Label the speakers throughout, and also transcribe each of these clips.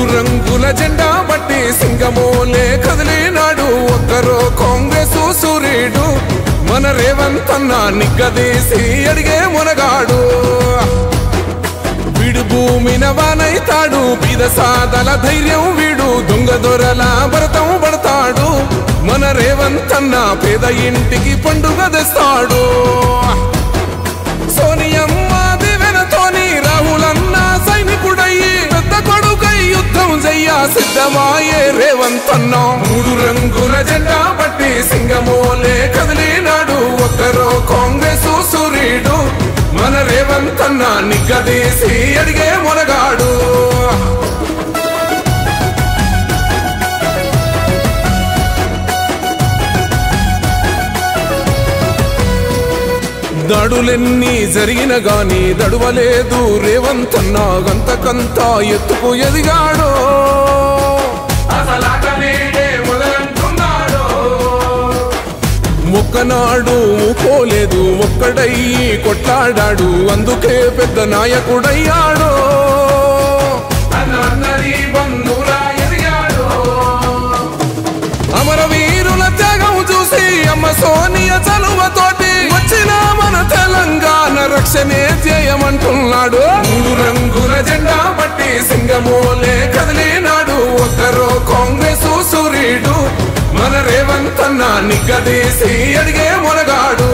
Speaker 1: మూడు రంగుల జెండా బట్టి సింగమోలే కదిలినాడు ఒక్కరో కాంగ్రెస్ సూర్యుడు మన రేవంత్ అన్న నిగ్గదీసి అడిగే మునగాడు వీడు భూమిన వానైతాడు బీద సాదల ధైర్యం వీడు దొంగ దొరల భరతం పడతాడు మన రేవంత్ అన్న పేద ఇంటికి పండుగ తెస్తాడు సోనియమ్మ దివెనతోని రాహులన్న సైనికుడయ్యి పెద్ద కొడుకై యుద్ధం చెయ్య సిద్ధమాయే రేవంత్ అన్న మూడు రంగుల జెండా బట్టి సింగమోలే కదిలినాడు ఒక్కరో కాంగ్రెస్ సూర్యుడు మన రేవంత్ అన్న నిగ్గదీసి అడిగే మునగాడు దాడులెన్ని జరిగిన గాని దడువలేదు రేవంత్ అన్న గంతకంతా ఎత్తుకు ఎదిగాడు ఒక్కనాడు పోలేదు ఒక్కడయ్యి కొట్లాడాడు అందుకే పెద్ద నాయకుడయ్యాడు అమరవీరుల త్యాగం చూసి అమ్మ సోనియ చలువతోటి వచ్చిన మన తెలంగాణ రక్షణే చేయమంటున్నాడు మూడు రంగుల జెండా బట్టి సింగమోలే కదిలినాడు ఒక్కరో కాంగ్రెస్ సూర్యుడు మన రేవంత్ అన్న నిగ్గదీసి అడిగే మునగాడు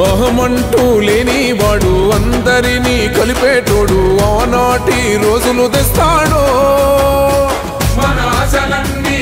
Speaker 1: అహమంటూ లేనివాడు అందరినీ కలిపేటోడు ఆనాటి రోజులు తెస్తాడు మన ఆశలన్నీ